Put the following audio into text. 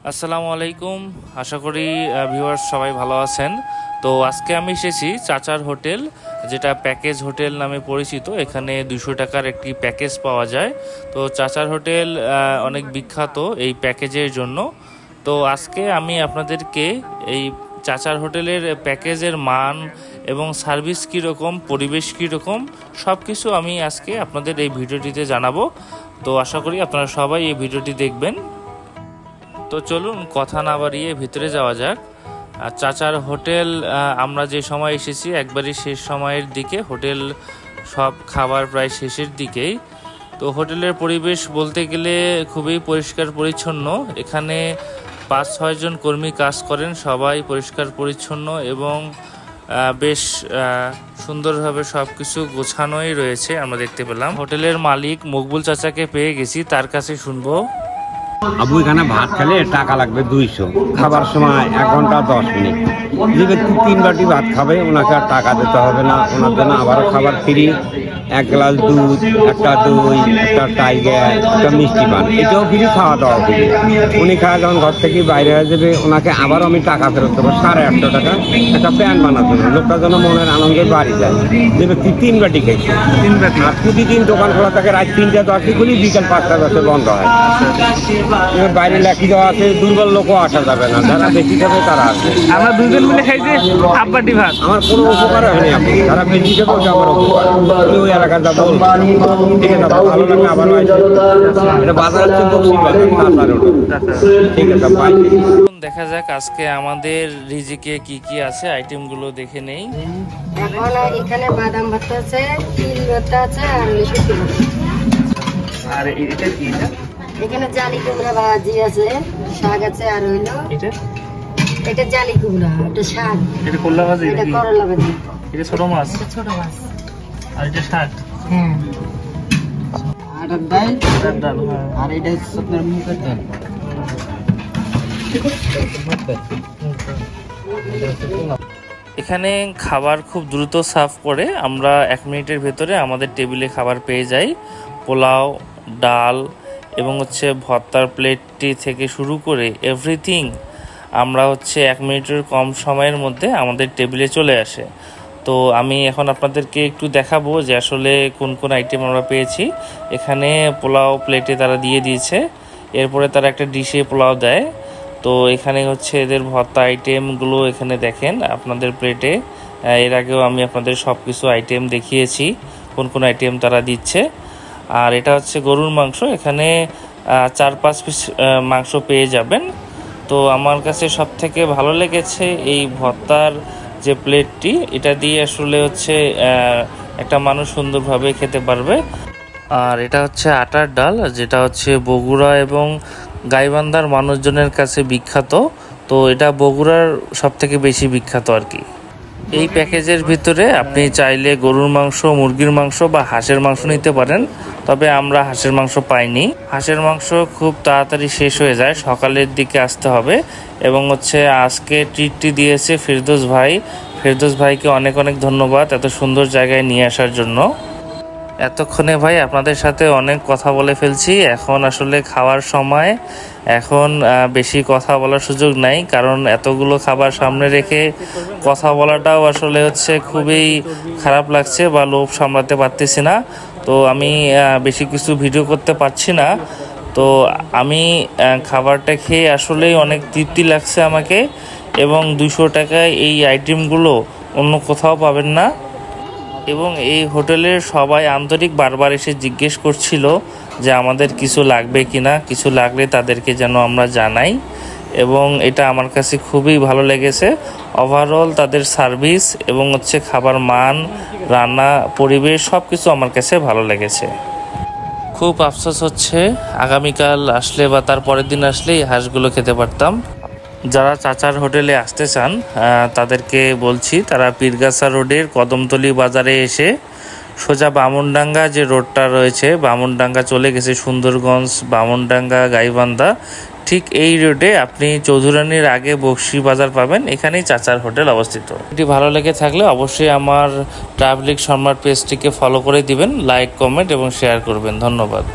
আসসালামু আলাইকুম। আশা করি ভিউয়ার্স সবাই ভালো আছেন। তো আজকে আমি এসেছি চাচার হোটেল, যেটা প্যাকেজ হোটেল নামে পরিচিত। এখানে 200 টাকার একটি প্যাকেজ পাওয়া যায়। তো চাচার হোটেল অনেক বিখ্যাত এই প্যাকেজের জন্য। তো আজকে আমি আপনাদেরকে এই চাচার হোটেলের প্যাকেজের মান এবং সার্ভিস কীরকম, পরিবেশ কীরকম, সব কিছু আমি আজকে আপনাদের এই ভিডিওটিতে জানাবো। তো আশা করি আপনারা সবাই এই ভিডিওটি দেখবেন। তো চলুন কথা না বাড়িয়ে ভিতরে যাওয়া যাক। আর চাচার হোটেল আমরা যে সময় এসেছি একবারই শেষ সময়ের দিকে, হোটেল সব খাবার প্রায় শেষের দিকেই। তো হোটেলের পরিবেশ বলতে গেলে খুবই পরিষ্কার পরিচ্ছন্ন। এখানে 5-6 জন কর্মী কাজ করেন, সবাই পরিষ্কার পরিচ্ছন্ন এবং বেশ সুন্দরভাবে সব কিছু গোছানোই রয়েছে আমরা দেখতে পেলাম। হোটেলের মালিক মকবুল চাচাকে পেয়ে গেছি, তার কাছে শুনবো। আবু এখানে ভাত খেলে টাকা লাগবে 200, খাবার সময় 1 ঘন্টা 10 মিনিট। যে ব্যক্তি 3 বাটি ভাত খাবে ওনাকে আর টাকা দিতে হবে না, ওনার জন্য আবারও খাবার ফ্রি। 1 গ্লাস দুধ, একটা দই, একটা টাইগার, একটা মিষ্টি পান, এটাও ফ্রি, খাওয়া দাওয়া ফ্রি। উনি খাওয়া যখন ঘর থেকে বাইরে হয়ে যাবে ওনাকে আবারও আমি টাকা ফেরত দেবো 850 টাকা, একটা প্যান্ট বানাতে হবে। লোকটা যেন মনের আনন্দে বাড়ি যায়। যে ব্যক্তি 3 বাটি খেয়েছে, আর প্রতিদিন দোকান খোলা থাকে রাত 3টা 10 খুলি, বিকাল 5টা 10 বন্ধ হয়। বাইরে লেখি দেওয়া আছে, দুর্বল লোকও আসা যাবে না, যারা বেশি খাবে তারা আসবে। আমরা দুজন মিলে খাইছি হাফ বাটি ভাত, আমার কোনো উপকার হয়নি। আপনি যারা বেশি খাবে ওটা আমার উপকার। ওই এলাকার যা বল ঠিক আছে, ভালো লাগবে আবার এটা বাজার হচ্ছে ঠিক আছে ভাই। দেখা যাক আজকে আমাদের রিজিকে কি কি আছে, আইটেমগুলো দেখে নেই। এখন এখানে বাদাম ভর্তা আছে, তিল ভর্তা আছে, আর শুটকি ভর্তা। আর এটা কি? এখানে জালি কুমড়া ভাজি আছে, শাক আছে, আর হইলো এটা জালি কুমড়া, এটা শাক, এটা করলা ভাজি, এটা করলা ভাজি, এটা ছোট মাছ, এটা ছোট মাছ, আর এটা শাক, হ্যাঁ, আর ডাল, আর এটা হচ্ছে আপনার মুগের ডাল। এখানে খাবার খুব দ্রুত সার্ভ করে, আমরা 1 মিনিটের ভেতরে আমাদের টেবিলে খাবার পেয়ে যাই। পোলাও, ডাল এবং ভর্তার প্লেটটি থেকে শুরু করে এভরিথিং আমরা 1 মিনিটের কম সময়ের মধ্যে আমাদের টেবিলে চলে আসে। তো আমি এখন আপনাদেরকে একটু দেখাবো যে আসলে কোন কোন আইটেম আমরা পেয়েছি। এখানে পোলাও প্লেটে তারা দিয়ে দিয়েছে, এরপরে তারা একটা ডিশে পোলাও দেয়। তো এখানে এদের ভর্তা আইটেমগুলো এখানে দেখেন আপনাদের প্লেটে। এর আগেও আমি আপনাদের সব কিছু আইটেম দেখিয়েছি কোন কোন আইটেম তারা দিচ্ছে। আর এটা গরুর মাংস, এখানে 4-5 পিস মাংস পেয়ে যাবেন। তো আমার কাছে সব থেকে ভালো লেগেছে এই ভর্তার যে প্লেটটি, এটা দিয়ে আসলে একটা মানুষ সুন্দরভাবে খেতে পারবে। আর এটা আটার ডাল, যেটা বগুড়া এবং গাইবান্ধার মানুষজনের কাছে বিখ্যাত। তো এটা বগুড়ার সব থেকে বেশি বিখ্যাত আর কি। এই প্যাকেজের ভিতরে আপনি চাইলে গরুর মাংস, মুরগির মাংস বা হাঁসের মাংস নিতে পারেন, তবে আমরা হাঁসের মাংস পাইনি। হাঁসের মাংস খুব তাড়াতাড়ি শেষ হয়ে যায়, সকালের দিকে আসতে হবে। এবং আজকে ট্রিটটি দিয়েছে ফেরদৌস ভাই। ফেরদৌস ভাইকে অনেক অনেক ধন্যবাদ এত সুন্দর জায়গায় নিয়ে আসার জন্য। এতক্ষণে ভাই আপনাদের সাথে অনেক কথা বলে ফেলছি, এখন আসলে খাওয়ার সময়, এখন বেশি কথা বলার সুযোগ নাই, কারণ এতগুলো খাবার সামনে রেখে কথা বলাটাও আসলে খুবই খারাপ লাগছে বা লোভ সামলাতে পারতেছি না। তো আমি বেশি কিছু ভিডিও করতে পারছি না। তো আমি খাবারটা খেয়ে আসলেই অনেক তৃপ্তি লাগছে আমাকে, এবং 200 টাকায় এই আইটেমগুলো অন্য কোথাও পাবেন না। এবং এই হোটেলের সবাই আন্তরিক, বারবার এসে জিজ্ঞেস করছিল যে আমাদের কিছু লাগবে কিনা, কিছু লাগলে তাদেরকে যেন আমরা জানাই। এবং এটা আমার কাছে খুবই ভালো লেগেছে। ওভারঅল তাদের সার্ভিস এবং খাবার মান, রান্না, পরিবেশ সব কিছু আমার কাছে ভালো লেগেছে। খুব আফসোস আগামীকাল আসলে বা তার পরের দিন আসলে এই হাঁসগুলো খেতে পারতাম। যারা চাচার হোটেলে আসতে চান তাদেরকে বলছি, তারা পীরগাছা রোডের কদমতলী বাজারে এসে সোজা বামুনডাঙ্গা যে রোডটা রয়েছে, বামুনডাঙ্গা চলে গেছে সুন্দরগঞ্জ, বামুনডাঙ্গা, গাইবান্ধা, ঠিক এই রোডে আপনি চৌধুরানীর আগে বক্সি বাজার পাবেন, এখানেই চাচার হোটেল অবস্থিত। এটি ভালো লেগে থাকলে অবশ্যই আমার ট্রাভেলিং সম্রাট পেজটিকে ফলো করে দিবেন, লাইক, কমেন্ট এবং শেয়ার করবেন। ধন্যবাদ।